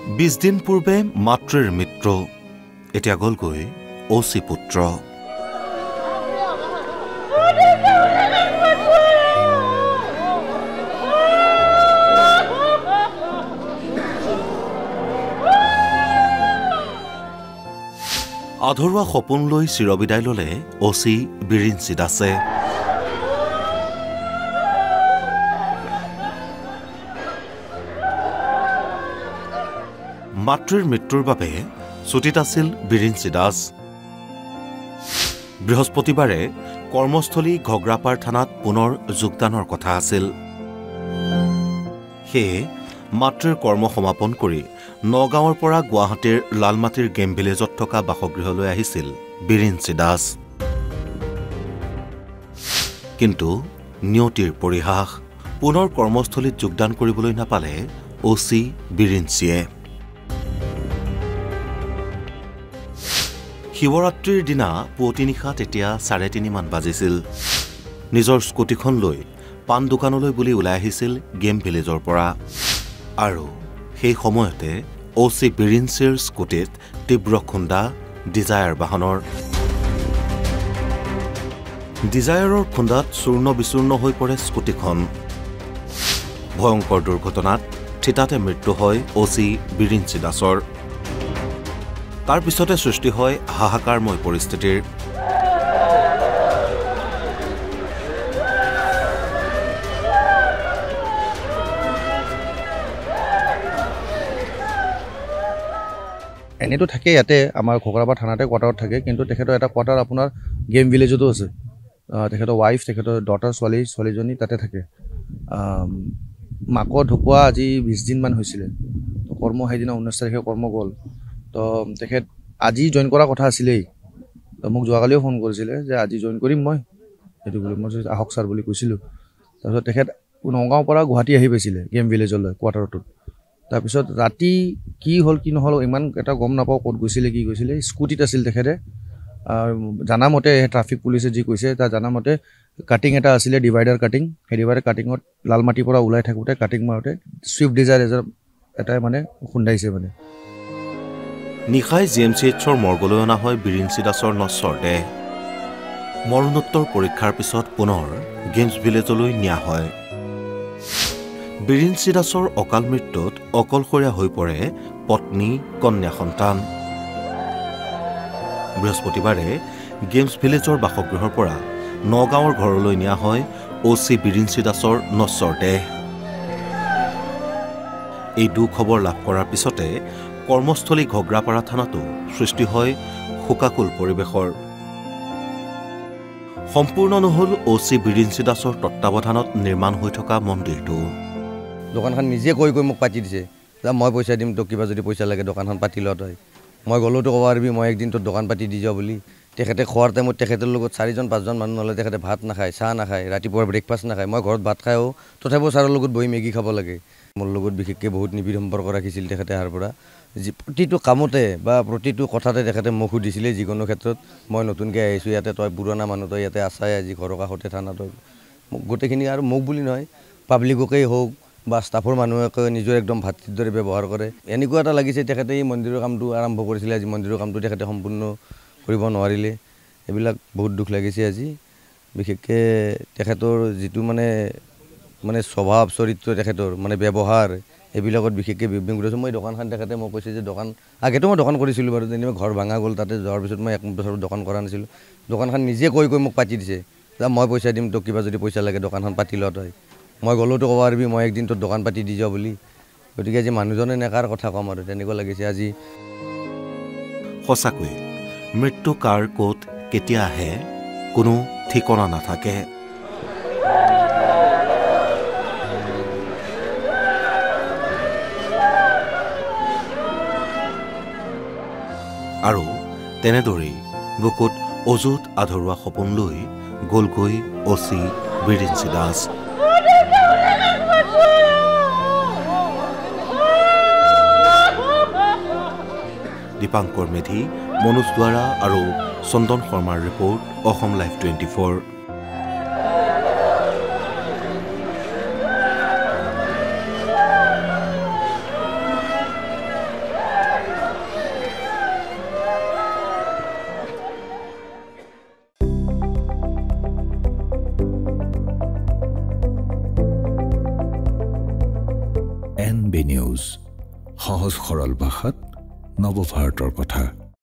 20 দিন পূৰ্বে মাতৃৰ মৃত্যু এতিয়া গলগৈ অচি পুত্ৰ আধৰুৱা সপোন লৈ চিৰবিদায় ললে অচি বিৰিঞ্চি দাসে মাতৃৰ মৃত্যুৰ বাবে ছুটিত আছিল বিৰিঞ্চি দাস বৃহস্পতিবাৰে কৰ্মস্থলী ঘগ্ৰাপাৰ থানাত পুনৰ যোগদানৰ কথা আছিল সেয়ে মাতৃৰ কৰ্ম সমাপন কৰি নগাঁৱৰ পৰা গুৱাহাটীৰ লালমাটিৰ গেম ভিলেজত থকা বাসগৃহলৈ আহিছিল বিৰিঞ্চি দাস কিন্তু নিয়তিৰ পৰিহাস পুনৰ কৰ্মস্থলীত যোগদান কৰিবলৈ নাপালে অচি বিৰিঞ্চিয়ে শিৱৰাত্ৰিৰ দিনা পুৱতি নিশাত এতিয়া 3:30 মান বাজিছিল নিজৰ স্কুটিখন লৈ পাণ দোকানলৈ বুলি ওলাই আহিছিল গেম ভিলেজৰ পৰা আৰু সেই সময়তে অচি বিৰিঞ্চিৰ স্কুটিত তীব্ৰ খুন্দা ডিজায়াৰ বাহনৰ ডিজায়াৰৰ খুন্দাত চূৰ্ণ বিচূৰ্ণ হৈ পৰে স্কুটিখন ভয়ংকৰ দুৰ্ঘটনাত থিতাতে মৃত্যু হয় অচি বিৰিঞ্চি দাসৰ তাৰ পিছতে সৃষ্টি হয় হাহাকাৰময় পৰিস্থিতিৰ এনেতো থাকে ইয়াতে আমাৰ ঘগ্ৰাপাৰ থানাতে কোৱাৰ্টাৰত থাকে কিন্তু তেখেতৰ এটা কোৱাৰ্টাৰ আপোনাৰ গেম ভিলেজতো আছে তেখেতৰ ৱাইফ তেখেতৰ ডটাৰ ছোৱালীজনী তাতে থাকে মাকৰ ঢুকুৱা আজি 20 দিনমান হৈছিলে তো কৰ্ম সেইদিনা 19 তাৰিখে কৰ্ম গ'ল তো তেখেত আজি জইন কৰাৰ কথা আছিলেই তো মোক যোৱাকালিও ফোন কৰিছিলে যে আজি জইন কৰিম মই সেইটো বুলি মই আহক ছাৰ বুলি কৈছিলোঁ তাৰপিছত তেখেত নগাঁৱৰ পৰা গুৱাহাটী আহি পাইছিলে গেম ভিলেজলৈ কোৱাৰ্টাৰটোত তাৰপিছত ৰাতি কি হ'ল কি নহ'ল ইমান এটা গম নাপাওঁ ক'ত গৈছিলে কি গৈছিলে স্কুটিত আছিল তেখেতে জানামতে ট্ৰাফিক পুলিচে যি কৈছে তাৰ জানামতে কাটিং এটা আছিলে ডিভাইডাৰ কাটিং সেই ডিভাইডাৰ কাটিঙত লালমাটিৰ পৰা ওলাই থাকোঁতে কাটিং মাৰোঁতে ছুইফ্ট ডিজায়াৰ এটাই মানে খুন্দাইছে মানে নিশাই GMCHৰ মৰ্গলৈ অনা হয় বিৰিঞ্চি দাসৰ নশ্বৰ দেহ মৰণোত্তৰ পৰীক্ষাৰ পিছত পুনৰ গেমছ ভিলেজলৈ নিয়া হয় বিৰিঞ্চি দাসৰ অকাল মৃত্যুত অকলশৰীয়া হৈ পৰে পত্নী কন্যা সন্তান বৃহস্পতিবাৰে গেমছ ভিলেজৰ বাসগৃহৰ পৰা নগাঁৱৰ ঘৰলৈ নিয়া হয় অচি বিৰিঞ্চি দাসৰ নশ্বৰ দেহ এই দুখবৰ লাভ কৰাৰ পিছতে কৰ্মস্থলী ঘগ্ৰাপাৰা থানাতো সৃষ্টি হয় শোকাকুল পৰিৱেশৰ সম্পূৰ্ণ নহল অচি বিৰিঞ্চি দাসৰ তত্বাৱধানত নিৰ্মাণ হৈ থকা মন্দিৰটো দোকানখন নিজে কৈ মোক পাতি দিছে যে মই পইচা দিম তোক কিবা যদি পইচা লাগে দোকানখন পাতি ল তই মই গ'লোতো ক'ব পাৰিবি মই একদিন তোৰ দোকান পাতি দি যাওঁ বুলি তেখেতে খোৱাৰ টাইমত তেখেতৰ লগত 4-5জন মানুহ নহ'লে তেখেতে ভাত নাখায় চাহ নাখায় ৰাতিপুৱাৰ ব্ৰেকফাষ্ট নাখায় মই ঘৰত ভাত খায়ো তথাপিও ছাৰৰ লগত বহি মেগী খাব লাগে মোৰ লগত বিশেষকৈ বহুত নিবিড় সম্পৰ্ক ৰাখিছিল তেখেতে আহাৰ পৰা প্ৰতিটো কামতে বা প্ৰতিটো কথাতে তেখেতে মোক সুধিছিলে যিকোনো ক্ষেত্ৰত মই নতুনকৈ আহিছোঁ ইয়াতে তই পুৰণা মানুহ তই ইয়াতে আছাই আজি ঘৰৰ কাষতে থানা তই মোক গোটেইখিনি আৰু মোক বুলি নহয় পাব্লিককেই হওক বা ষ্টাফৰ মানুহে নিজৰ একদম ভাতৃৰ দৰে ব্যৱহাৰ কৰে এনেকুৱা এটা লাগিছে তেখেতে এই মন্দিৰৰ কামটো আৰম্ভ কৰিছিলে আজি মন্দিৰৰ কামটো তেখেতে সম্পূৰ্ণ কৰিব নোৱাৰিলে এইবিলাক বহুত দুখ লাগিছে আজি বিশেষকৈ তেখেতৰ যিটো মানে স্বভাৱ চৰিত্ৰ তেখেতৰ মানে ব্যৱহাৰ এইবিলাকত বিশেষকৈ বিভ্ৰান্ত কৰিছোঁ মই দোকানখন তেখেতে মোক কৈছে যে দোকান আগেতো মই দোকান কৰিছিলোঁ বাৰু যেনিবা ঘৰ ভাঙা গ'ল তাতে যোৱাৰ পিছত মই 1 বছৰ দোকান কৰা নাছিলোঁ দোকানখন নিজে কৈ মোক পাতি দিছে যে মই পইচা দিম তোক কিবা যদি পইচা লাগে দোকানখন পাতি ল তই মই গ'লোতো ক'ব পাৰিবি মই একদিন তোৰ দোকান পাতি দি যাওঁ বুলি গতিকে আজি মানুহজনে নেকাৰ কথা ক'ম আৰু তেনেকুৱা লাগিছে আজি সঁচাকৈ মৃত্যু কাৰ ক'ত কেতিয়া আহে কোনো ঠিকনা নাথাকে আৰু তেনেদৰেই বুকুত অযুত আধৰুৱা সপোন লৈ গলগৈ অচি বিৰিঞ্চি দাস দীপাংকৰ মেধি মনোজ দুৱাৰা আৰু চন্দন শৰ্মাৰ report Assam live 24 NB news, সহজ সৰল ভাষাত নৱভাৰতৰ কথা।